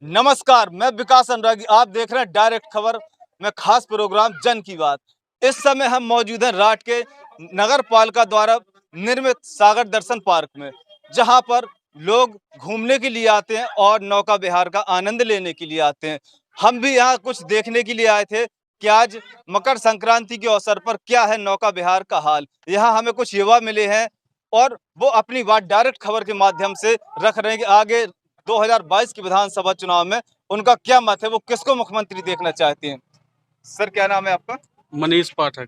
नमस्कार, मैं विकास अनुरागी। आप देख रहे हैं डायरेक्ट खबर में खास प्रोग्राम जन की बात। इस समय हम मौजूद हैं राट के नगर पालिका द्वारा निर्मित सागर दर्शन पार्क में, जहां पर लोग घूमने के लिए आते हैं और नौका विहार का आनंद लेने के लिए आते हैं। हम भी यहाँ कुछ देखने के लिए आए थे कि आज मकर संक्रांति के अवसर पर क्या है नौका विहार का हाल। यहाँ हमें कुछ युवा मिले हैं और वो अपनी बात डायरेक्ट खबर के माध्यम से रख रहे हैं कि आगे 2022 के विधानसभा चुनाव में उनका क्या मत है, वो किसको मुख्यमंत्री देखना चाहते हैं। सर, क्या नाम है आपका? मनीष पाठक।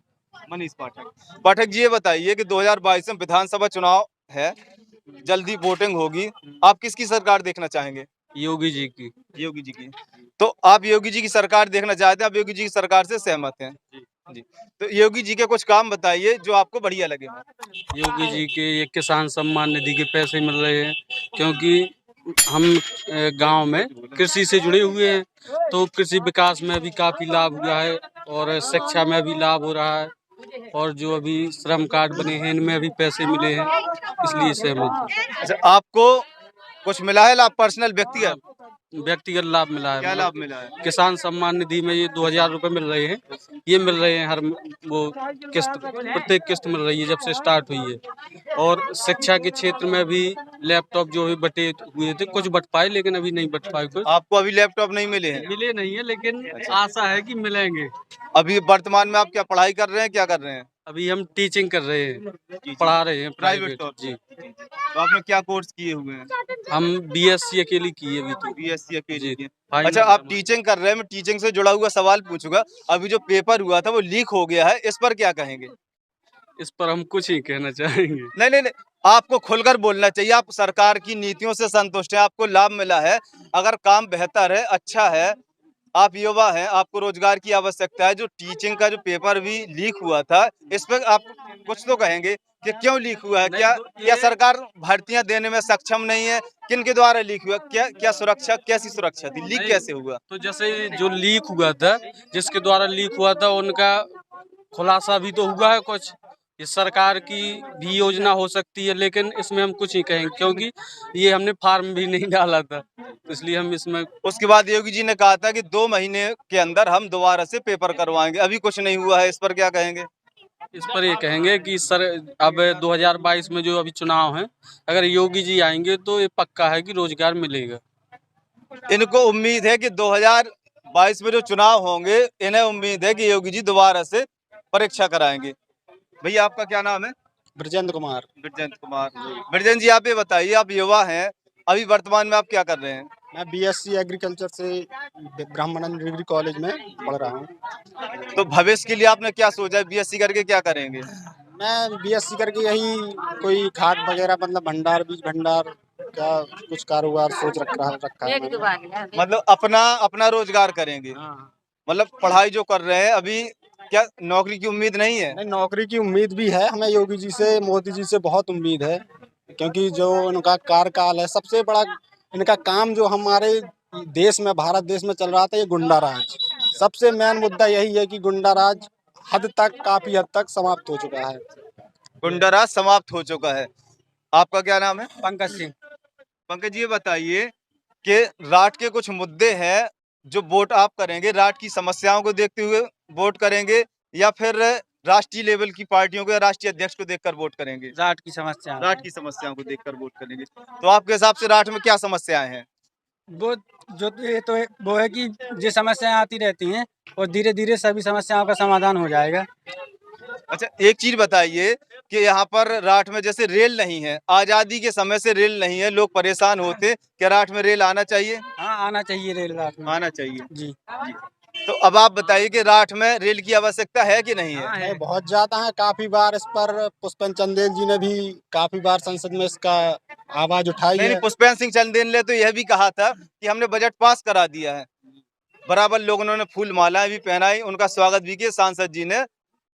मनीष पाठक। पाठक जी, ये बताइए कि 2022 में विधानसभा चुनाव है, जल्दी वोटिंग होगी, आप किसकी सरकार देखना चाहेंगे? योगी जी की। योगी जी की। तो आप योगी जी की सरकार देखना चाहते हैं, आप योगी जी की सरकार से सहमत हैं? जी। तो योगी जी के कुछ काम बताइए जो आपको बढ़िया लगे। योगी जी के ये किसान सम्मान निधि के पैसे मिल रहे हैं, क्योंकि हम गांव में कृषि से जुड़े हुए हैं, तो कृषि विकास में भी काफ़ी लाभ हुआ है और शिक्षा में भी लाभ हो रहा है, और जो अभी श्रम कार्ड बने हैं इनमें भी पैसे मिले हैं, इसलिए सहमत हूं। अच्छा, आपको कुछ मिला है लाभ, पर्सनल व्यक्तिगत? व्यक्तिगत लाभ मिला है। क्या लाभ मिला है? किसान सम्मान निधि में ये 2000 रुपये मिल रहे हैं, ये मिल रहे हैं हर वो किस्त, प्रत्येक किस्त मिल रही है जब से स्टार्ट हुई है। और शिक्षा के क्षेत्र में भी लैपटॉप जो भी बटे हुए थे, कुछ बट पाए लेकिन अभी नहीं बट पाए। कुछ आपको अभी लैपटॉप नहीं मिले हैं? मिले नहीं है, लेकिन आशा है कि मिलेंगे। अभी वर्तमान में आप क्या पढ़ाई कर रहे हैं, क्या कर रहे हैं? अभी हम टीचिंग कर रहे हैं, पढ़ा रहे हैं प्राइवेट। जी। तो आपने क्या कोर्स किए हुए हैं? हम बीएससी अकेली किए अभी तो। बीएससी अकेले किए। फाइनल अच्छा, आप टीचिंग कर रहे हैं, मैं टीचिंग से जुड़ा हुआ सवाल पूछूंगा। अभी जो पेपर हुआ था वो लीक हो गया है, इस पर क्या कहेंगे? इस पर हम कुछ ही कहना चाहेंगे। नहीं नहीं नहीं, आपको खुलकर बोलना चाहिए। आप सरकार की नीतियों से संतुष्ट हैं, आपको लाभ मिला है, अगर काम बेहतर है, अच्छा है, आप युवा हैं, आपको रोजगार की आवश्यकता है। जो टीचिंग का जो पेपर भी लीक हुआ था, इस पर आप कुछ तो कहेंगे कि क्यों लीक हुआ है? क्या सरकार भर्तियां देने में सक्षम नहीं है? किन के द्वारा लीक हुआ? क्या सुरक्षा, कैसी सुरक्षा थी? लीक कैसे हुआ? तो जैसे जो लीक हुआ था, जिसके द्वारा लीक हुआ था, उनका खुलासा भी तो हुआ है कुछ। ये सरकार की भी योजना हो सकती है, लेकिन इसमें हम कुछ ही कहेंगे, क्योंकि ये हमने फार्म भी नहीं डाला था, तो इसलिए हम इसमें। उसके बाद योगी जी ने कहा था कि 2 महीने के अंदर हम दोबारा से पेपर करवाएंगे, अभी कुछ नहीं हुआ है, इस पर क्या कहेंगे? इस पर ये कहेंगे कि सर, अब 2022 में जो अभी चुनाव है, अगर योगी जी आएंगे तो ये पक्का है कि रोजगार मिलेगा। इनको उम्मीद है कि 2022 में जो चुनाव होंगे, इन्हें उम्मीद है कि योगी जी दोबारा से परीक्षा कराएंगे। भैया, आपका क्या नाम है? ब्रजेंद्र कुमार। ब्रजेंद्र कुमार। ब्रजेंद्र जी, आप ये बताइए, आप युवा हैं, अभी वर्तमान में आप क्या कर रहे हैं? मैं बीएससी एग्रीकल्चर से ब्राह्मणानंद डिग्री कॉलेज में पढ़ रहा हूँ। तो भविष्य के लिए आपने क्या सोचा है? बीएससी करके क्या करेंगे? मैं बीएससी करके यही कोई खाद वगैरह, मतलब भंडार, बीज भंडार का कुछ कारोबार सोच रखा है मैंने। मतलब अपना अपना रोजगार करेंगे? हाँ। मतलब पढ़ाई जो कर रहे हैं अभी, क्या नौकरी की उम्मीद नहीं है? नहीं, नौकरी की उम्मीद भी है हमें। योगी जी से, मोदी जी से बहुत उम्मीद है, क्योंकि जो इनका कार्यकाल है, सबसे बड़ा इनका काम जो हमारे देश में, भारत देश में चल रहा था, ये गुंडा राज। सबसे मेन मुद्दा यही है कि गुंडा राज काफी हद तक समाप्त हो चुका है। गुंडा राज समाप्त हो चुका है। आपका क्या नाम है? पंकज सिंह। पंकज जी, ये बताइए कि राट के कुछ मुद्दे हैं जो वोट आप करेंगे, राट की समस्याओं को देखते हुए वोट करेंगे, या फिर राष्ट्रीय लेवल की पार्टियों को या राष्ट्रीय अध्यक्ष को देखकर वोट करेंगे? राट की समस्या, राट की समस्याओं को देखकर वोट करेंगे। तो आपके हिसाब से राट में क्या समस्याएं हैं? वो जो ये तो वो है कि जो समस्याएं आती रहती हैं और धीरे धीरे सभी समस्याओं का समाधान हो जाएगा। अच्छा, एक चीज बताइए कि यहाँ पर राठ में जैसे रेल नहीं है, आजादी के समय से रेल नहीं है, लोग परेशान होते, क्या राठ में रेल आना चाहिए? हाँ, आना चाहिए रेल रात में। आना चाहिए जी। जी। तो अब आप बताइए कि राठ में रेल की आवश्यकता है कि नहीं है? हाँ, है। बहुत ज्यादा है। काफी बार इस पर पुष्पन चंदेल जी ने भी काफी बार संसद में इसका आवाज उठाई नहीं, है। पुष्पेंद्र सिंह चंदेल ने तो यह भी कहा था कि हमने बजट पास करा दिया है। बराबर लोग उन्होंने फूल मालाएं भी पहनाई, उनका स्वागत भी किया, सांसद जी ने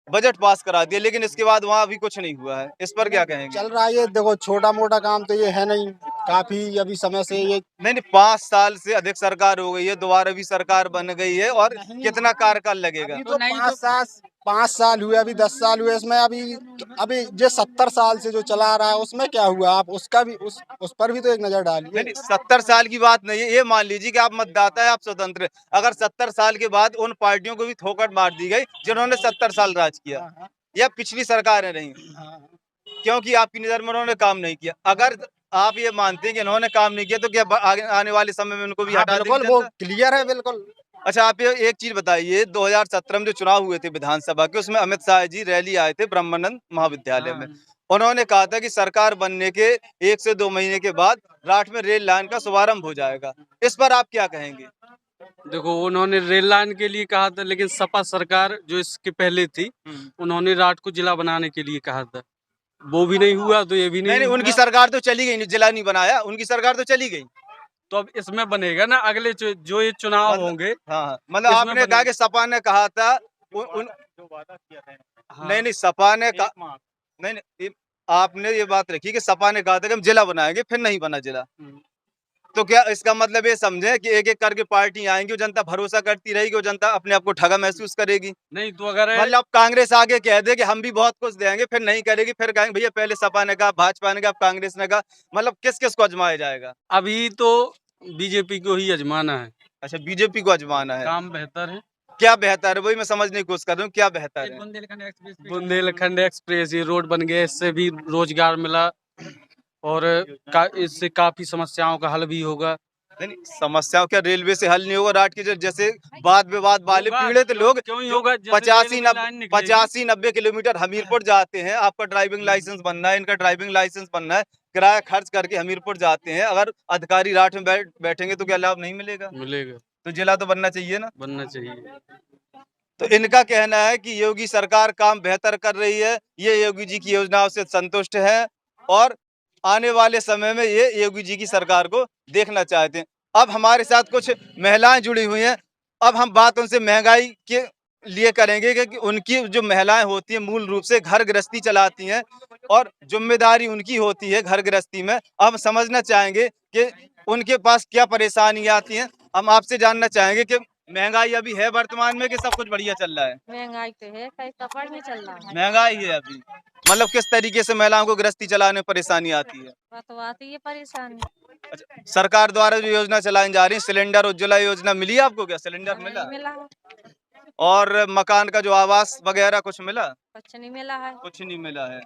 बजट पास करा दिया, लेकिन इसके बाद वहाँ अभी कुछ नहीं हुआ है। इस पर क्या कहेंगे? चल रहा है ये, देखो, छोटा मोटा काम तो ये है नहीं। काफी अभी समय से ये नहीं, 5 साल से अधिक सरकार हो गई है, दोबारा भी सरकार बन गई है, और नहीं। कितना कार्यकाल लगेगा? अभी तो 5 साल 5 साल हुए, अभी 10 साल हुए, इसमें अभी जो 70 साल से जो चला रहा है उसमें क्या हुआ, आप उसका भी उस पर भी तो एक नजर नहीं डालिए। नहीं, 70 साल की बात नहीं है। ये मान लीजिए कि आप मतदाता है, आप स्वतंत्र है। अगर 70 साल के बाद उन पार्टियों को भी थोपट मार दी गई जिन्होंने 70 साल राज किया, हाँ, हाँ, या पिछली सरकारें रही, हाँ, क्योंकि आपकी नजर में उन्होंने काम नहीं किया। अगर आप ये मानते हैं कि इन्होंने काम नहीं किया, तो क्या आगे आने वाले समय में उनको भी हाँ, हटा देगी बिल्कुल वो जनता? क्लियर है बिल्कुल। अच्छा, आप ये एक चीज बताइए, 2017 में जो चुनाव हुए थे विधानसभा के, उसमें अमित शाह जी रैली आए थे ब्रह्मानंद महाविद्यालय में। उन्होंने कहा था कि सरकार बनने के 1 से 2 महीने के बाद राठ में रेल लाइन का शुभारंभ हो जाएगा। इस पर आप क्या कहेंगे? देखो, उन्होंने रेल लाइन के लिए कहा था, लेकिन सपा सरकार जो इसके पहले थी, उन्होंने राठ को जिला बनाने के लिए कहा था। वो भी नहीं हुआ तो ये भी नहीं नहीं नहीं, उनकी हुआ। सरकार तो चली गई, जिला नहीं बनाया, उनकी सरकार तो चली गई। तो अब इसमें बनेगा ना, अगले जो ये चुनाव मतलब होंगे। हाँ हाँ, मतलब इसमें आपने कहा बनेगा। कि सपा ने कहा था उन हाँ, नहीं नहीं, सपा ने कहा नहीं नहीं, आपने ये बात रखी कि सपा ने कहा था कि हम जिला बनाएंगे, फिर नहीं बना जिला। तो क्या इसका मतलब ये समझे कि एक एक करके पार्टी आएंगी, वो जनता भरोसा करती रहेगी, वो जनता अपने आप को ठगा महसूस करेगी? नहीं तो अगर मतलब कांग्रेस आगे कह दे कि हम भी बहुत कुछ देंगे, फिर नहीं करेगी, फिर कहेंगे भैया पहले सपा ने कहा, भाजपा ने कहा, कांग्रेस ने कहा। मतलब किस किस को आजमाया जाएगा? अभी तो बीजेपी को ही आजमाना है। अच्छा, बीजेपी को आजमाना है। काम बेहतर है। क्या बेहतर है, वही मैं समझने की कोशिश कर रहा हूँ, क्या बेहतर है? बुंदेलखंड एक्सप्रेस, ये रोड बन गया, इससे भी रोजगार मिला और इससे काफी समस्याओं का हल भी होगा। नहीं नहीं, समस्याओं क्या रेलवे से हल नहीं होगा? राट के जैसे वाद विवाद वाले होगा, पीड़ित लोग क्यों ही जो होगा? जैसे 85 रेलवे लाइन निकलेगी। 90 किलोमीटर हमीरपुर जाते हैं, आपका ड्राइविंग लाइसेंस बनना है, इनका ड्राइविंग लाइसेंस बनना है, किराया खर्च करके हमीरपुर जाते हैं। अगर अधिकारी राठ में बैठेंगे तो क्या लाभ नहीं मिलेगा? मिलेगा, तो जिला तो बनना चाहिए ना। बनना चाहिए। तो इनका कहना है कि योगी सरकार काम बेहतर कर रही है, ये योगी जी की योजनाओं से संतुष्ट है, और आने वाले समय में ये योगी जी की सरकार को देखना चाहते हैं। अब हमारे साथ कुछ महिलाएं जुड़ी हुई हैं। अब हम बात उनसे महंगाई के लिए करेंगे कि उनकी जो महिलाएं होती हैं मूल रूप से घर गृहस्थी चलाती हैं, और जिम्मेदारी उनकी होती है घर गृहस्थी में। अब समझना चाहेंगे कि उनके पास क्या परेशानी आती हैं। हम आपसे जानना चाहेंगे कि महंगाई अभी है वर्तमान में कि सब कुछ बढ़िया चल रहा है? महंगाई तो है, कहीं कपड़ नहीं चल रहा है। महंगाई है अभी। मतलब किस तरीके से महिलाओं को गृहस्थी चलाने में परेशानी आती है? तो आती है परेशानी। अच्छा, सरकार द्वारा जो योजना चलाई जा रही है, सिलेंडर उज्ज्वला योजना मिली आपको? क्या सिलेंडर मिला? नहीं मिला है, और मकान का जो आवास वगैरह कुछ मिला? कुछ नहीं मिला है। कुछ नहीं मिला है।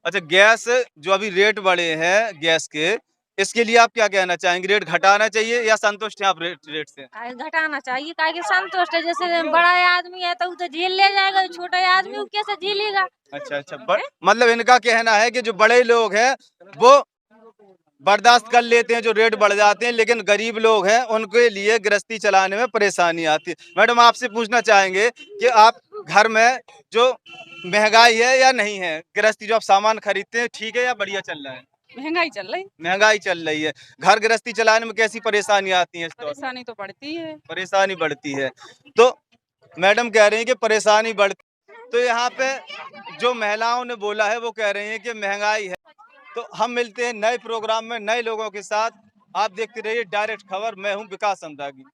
अच्छा, गैस जो अभी रेट बढ़े हैं गैस के, इसके लिए आप क्या कहना चाहेंगे? रेट घटाना चाहिए या संतुष्ट हैं आप रेट से? घटाना चाहिए, काहे कि संतुष्ट है। जैसे बड़ा आदमी है तो वो तो झेल ले जाएगा, छोटा आदमी वो कैसे झेलेगा? अच्छा अच्छा, मतलब इनका कहना है कि जो बड़े लोग हैं वो बर्दाश्त कर लेते हैं जो रेट बढ़ जाते हैं, लेकिन गरीब लोग हैं उनके लिए गृहस्थी चलाने में परेशानी आती है। मैडम, आपसे पूछना चाहेंगे कि आप घर में जो महंगाई है या नहीं है, गृहस्थी जो आप सामान खरीदते हैं ठीक है या बढ़िया चल रहा है? महंगाई चल रही। महंगाई चल रही है। घर गृहस्थी चलाने में कैसी परेशानी आती है? इस दौर में परेशानी तो बढ़ती है। परेशानी बढ़ती है। तो मैडम कह रही हैं कि परेशानी बढ़ती। तो यहाँ पे जो महिलाओं ने बोला है वो कह रही हैं कि महंगाई है। तो हम मिलते हैं नए प्रोग्राम में नए लोगों के साथ। आप देखते रहिए डायरेक्ट खबर। मैं हूं विकास अनुरागी।